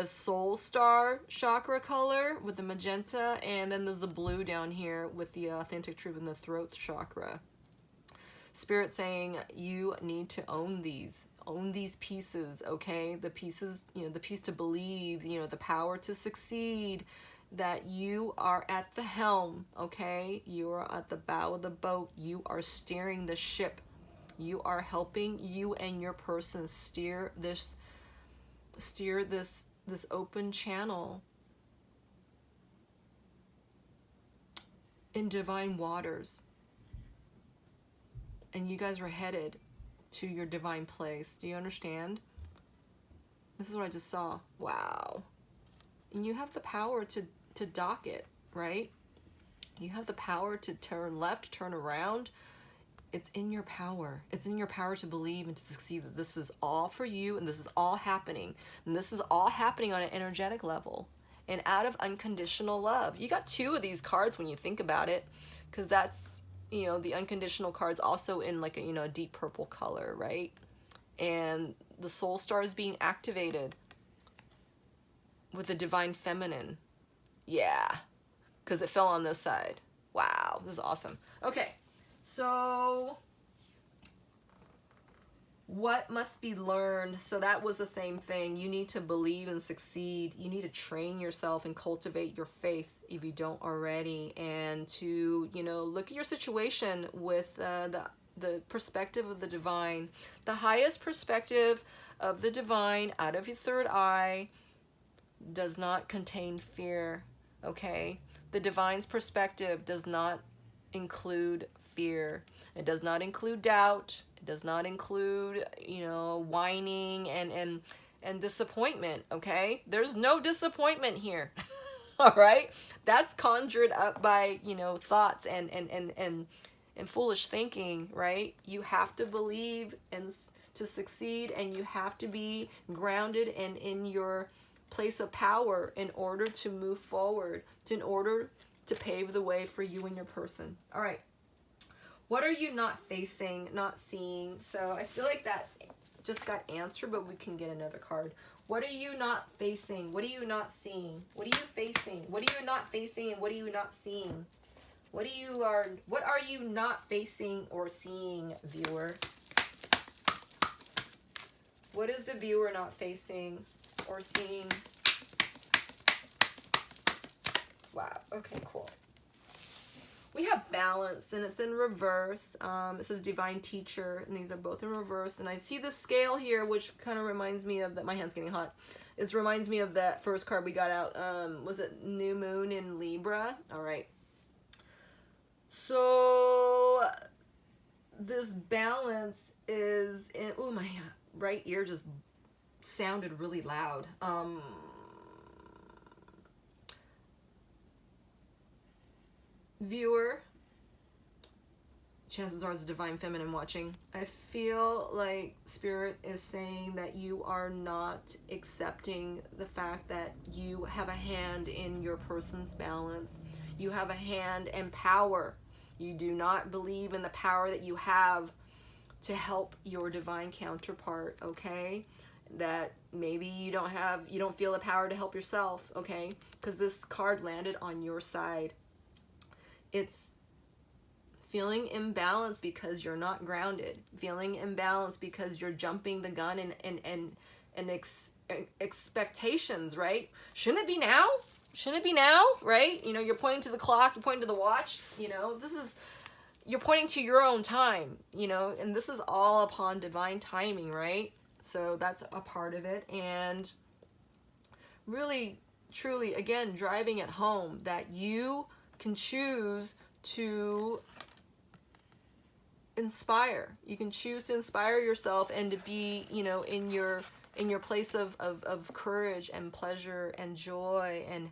soul star chakra color with the magenta, and then there's the blue down here with the authentic truth in the throat chakra. Spirit saying you need to own these pieces, okay? The pieces, you know, the piece to believe, you know, the power to succeed, that you are at the helm, okay? You are at the bow of the boat. You are steering the ship. You are helping you and your person steer this open channel in divine waters. And you guys are headed to your divine place. Do you understand? This is what I just saw. Wow. And you have the power to dock it, right? You have the power to turn left, turn around. It's in your power. It's in your power to believe and to succeed that this is all for you and this is all happening. And this is all happening on an energetic level and out of unconditional love. You got 2 of these cards when you think about it, because that's, you know, the unconditional cards also in like a, you know, a deep purple color, right? And the soul star is being activated with the divine feminine. Yeah, because it fell on this side. Wow, this is awesome. Okay, so what must be learned? So that was the same thing. You need to believe and succeed. You need to train yourself and cultivate your faith if you don't already, and to, you know, look at your situation with the perspective of the divine, the highest perspective of the divine out of your third eye does not contain fear, okay? The divine's perspective does not include fear. It does not include doubt. It does not include, you know, whining and disappointment, okay? There's no disappointment here. All right? That's conjured up by, you know, thoughts and foolish thinking, right? You have to believe and to succeed, and you have to be grounded and in your place of power in order to move forward, in order to pave the way for you and your person. All right. What are you not facing, not seeing? So I feel like that just got answered, but we can get another card. What are you not facing? What are you not seeing? What are you facing? What are you not facing, and what are you not seeing? What are you not facing or seeing, viewer? What is the viewer not facing or seeing? Wow, okay, cool. We have balance, and it's in reverse. It says divine teacher, and these are both in reverse. And I see the scale here, which kind of reminds me of that. My hand's getting hot. It reminds me of that first card we got out. Was it New Moon in Libra? All right. So this balance is in, oh, my right ear just sounded really loud. Viewer, chances are it's a divine feminine watching. I feel like Spirit is saying that you are not accepting the fact that you have a hand in your person's balance. You have a hand and power. You do not believe in the power that you have to help your divine counterpart, okay? That maybe you don't feel the power to help yourself, okay? Because this card landed on your side. It's feeling imbalanced because you're not grounded, feeling imbalanced because you're jumping the gun and expectations, right? Shouldn't it be now? Shouldn't it be now, right? You know, you're pointing to the clock, you're pointing to the watch, you know, you're pointing to your own time, you know, and this is all upon divine timing, right? So that's a part of it. And really, truly, again, driving it home that you can choose to inspire. You can choose to inspire yourself and to be, you know, in your place of courage and pleasure and joy and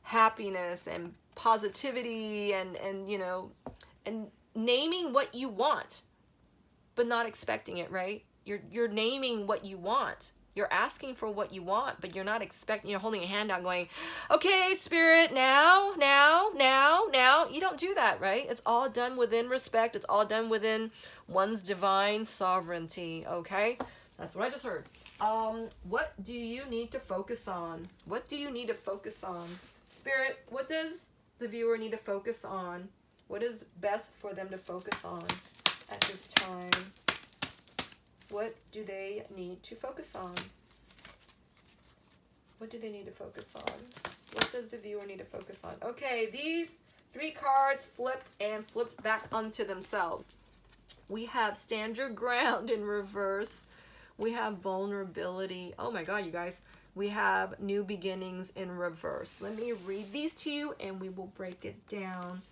happiness and positivity and you know, and naming what you want, but not expecting it, right? You're naming what you want. You're asking for what you want, but you're not expecting, you're holding a hand out going, okay, Spirit, now. You don't do that, right? It's all done within respect. It's all done within one's divine sovereignty, okay? That's what I just heard. What do you need to focus on? What do you need to focus on? Spirit, what does the viewer need to focus on? What is best for them to focus on at this time? What do they need to focus on? What do they need to focus on? What does the viewer need to focus on? Okay, these 3 cards flipped and flipped back onto themselves. We have stand your ground in reverse. We have vulnerability. Oh my God, you guys. We have new beginnings in reverse. Let me read these to you and we will break it down.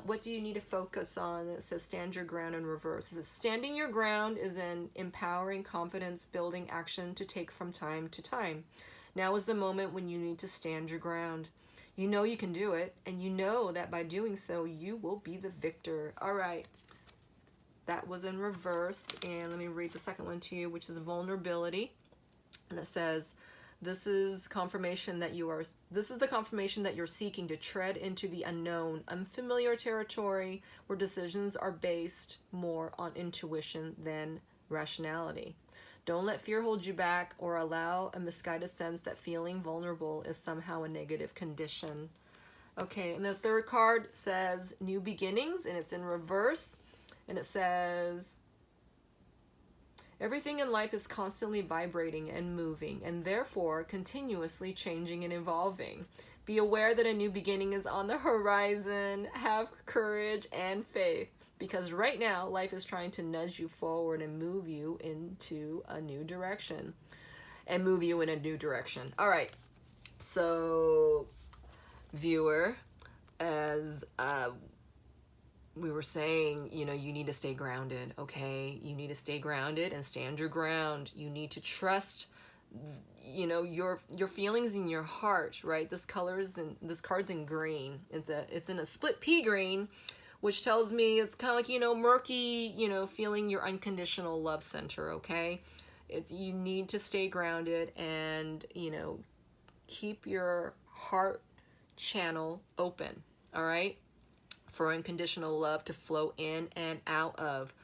What do you need to focus on? It says stand your ground in reverse. It says standing your ground is an empowering, confidence building action to take from time to time. Now is the moment when you need to stand your ground. You know you can do it, and you know that by doing so, you will be the victor. All right. That was in reverse. And let me read the second one to you, which is vulnerability. And it says, this is the confirmation that you're seeking to tread into the unknown, unfamiliar territory where decisions are based more on intuition than rationality. Don't let fear hold you back or allow a misguided sense that feeling vulnerable is somehow a negative condition. Okay, and the third card says new beginnings, and it's in reverse, and it says, everything in life is constantly vibrating and moving, and therefore continuously changing and evolving. Be aware that a new beginning is on the horizon. Have courage and faith, because right now life is trying to nudge you forward and move you into a new direction. All right, so viewer, as we were saying, you know, you need to stay grounded, okay? You need to stay grounded and stand your ground. You need to trust, you know, your feelings in your heart, right? This card's in green. It's in a split pea green, which tells me it's kind of like, you know, murky, you know, feeling your unconditional love center, okay? You need to stay grounded and, you know, keep your heart channel open, all right? For unconditional love to flow in and out of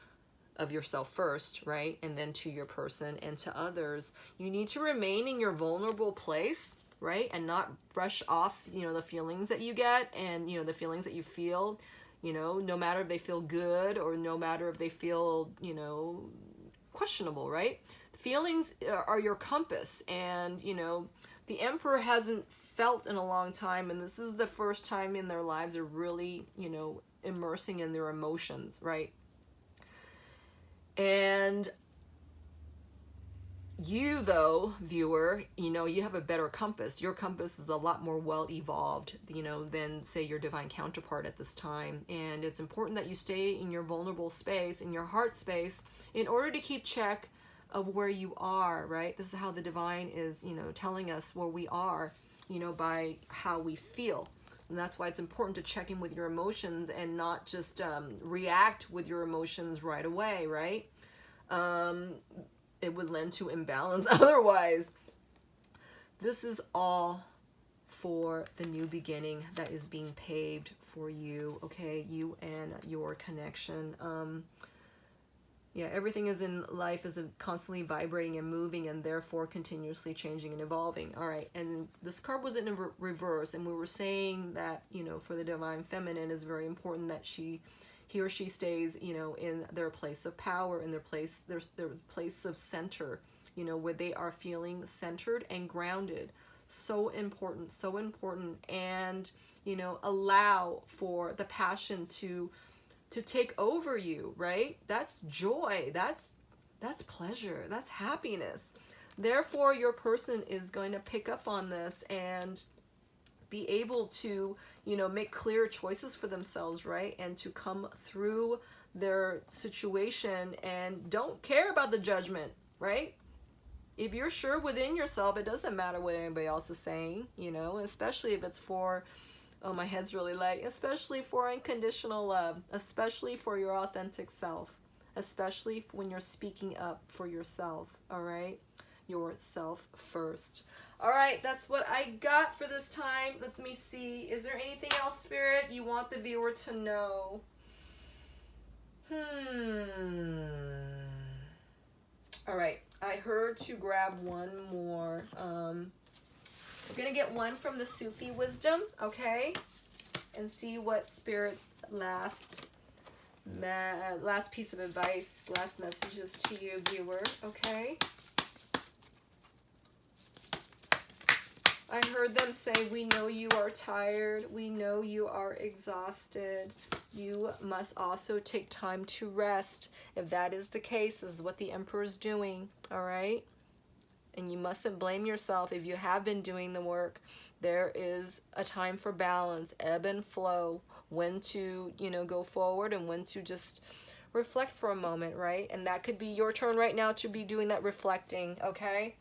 yourself first, right? And then to your person and to others. You need to remain in your vulnerable place, right? And not brush off, you know, the feelings that you get and, you know, the feelings that you feel, you know, no matter if they feel good or no matter if they feel, you know, questionable, right? Feelings are your compass, and, you know, the Emperor hasn't felt in a long time, and this is the first time in their lives they're really, you know, immersing in their emotions, right? And you, though, viewer, you know, you have a better compass. Your compass is a lot more well-evolved, you know, than, say, your divine counterpart at this time. And it's important that you stay in your vulnerable space, in your heart space, in order to keep check of where you are, right? This is how the divine is, you know, telling us where we are, you know, by how we feel. And that's why it's important to check in with your emotions and not just react with your emotions right away, right? It would lend to imbalance otherwise. This is all for the new beginning that is being paved for you, okay? You and your connection. Yeah, everything is in life is constantly vibrating and moving and therefore continuously changing and evolving. All right, and this card was in reverse, and we were saying that, you know, for the divine feminine is very important that he or she stays, you know, in their place of power, in their place of center, you know, where they are feeling centered and grounded. So important, so important. And, you know, allow for the passion to take over you, right? That's joy. That's pleasure. That's happiness. Therefore, your person is going to pick up on this and be able to, you know, make clear choices for themselves, right? And to come through their situation and don't care about the judgment, right? If you're sure within yourself, it doesn't matter what anybody else is saying, you know, especially if it's for, oh, my head's really light, especially for unconditional love, especially for your authentic self, especially when you're speaking up for yourself, all right? Yourself first. All right, that's what I got for this time. Let me see. Is there anything else, Spirit, you want the viewer to know? All right, I heard to grab one more. We're going to get one from the Sufi wisdom, okay? And see what Spirit's last piece of advice, last messages to you, viewer, okay? I heard them say, we know you are tired. We know you are exhausted. You must also take time to rest. If that is the case, this is what the Emperor is doing, all right? And you mustn't blame yourself if you have been doing the work. There is a time for balance, ebb and flow, when to, you know, go forward and when to just reflect for a moment, right? And that could be your turn right now to be doing that reflecting, okay?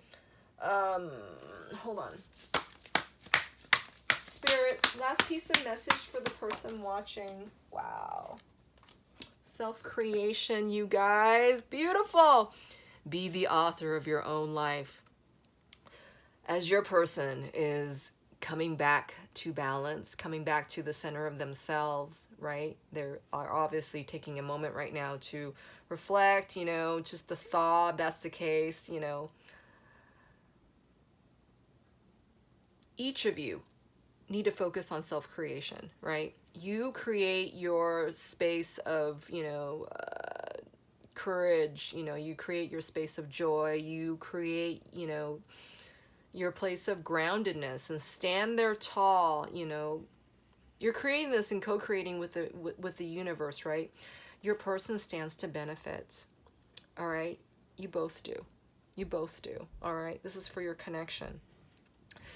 Hold on. Spirit, last piece of message for the person watching. Wow. Self-creation, you guys. Beautiful. Be the author of your own life. As your person is coming back to balance, coming back to the center of themselves, right? They are obviously taking a moment right now to reflect, you know, just the thought, that's the case, you know. Each of you need to focus on self-creation, right? You create your space of, you know, courage, you know, you create your space of joy, you create, you know, your place of groundedness and stand there tall, you know. You're creating this and co-creating with the universe, right? Your person stands to benefit, all right? You both do. You both do, all right? This is for your connection.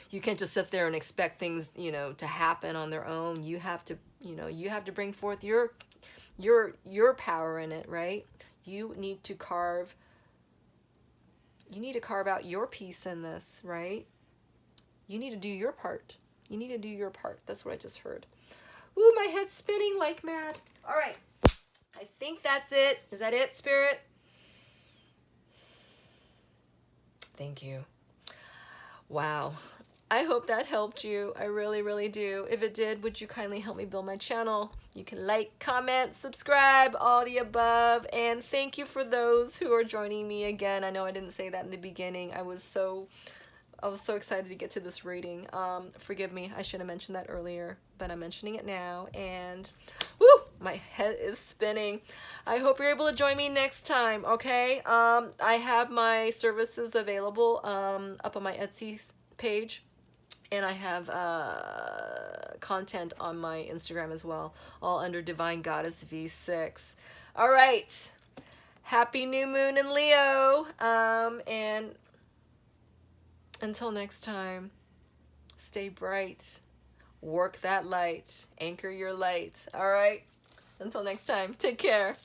You can't just sit there and expect things, you know, to happen on their own. You have to, you know, you have to bring forth your power in it, right? You need to carve out your piece in this, right? You need to do your part. You need to do your part. That's what I just heard. Ooh, my head's spinning like mad. All right. I think that's it. Is that it, Spirit? Thank you. Wow. I hope that helped you. I really, really do. If it did, would you kindly help me build my channel? You can like, comment, subscribe, all the above. And thank you for those who are joining me again. I know I didn't say that in the beginning. I was so excited to get to this reading. Forgive me, I should have mentioned that earlier, but I'm mentioning it now. And woo, my head is spinning. I hope you're able to join me next time, okay? I have my services available up on my Etsy page. And I have content on my Instagram as well, all under Divine Goddess V6. All right. Happy new moon in Leo. And until next time, stay bright. Work that light. Anchor your light. All right. Until next time, take care.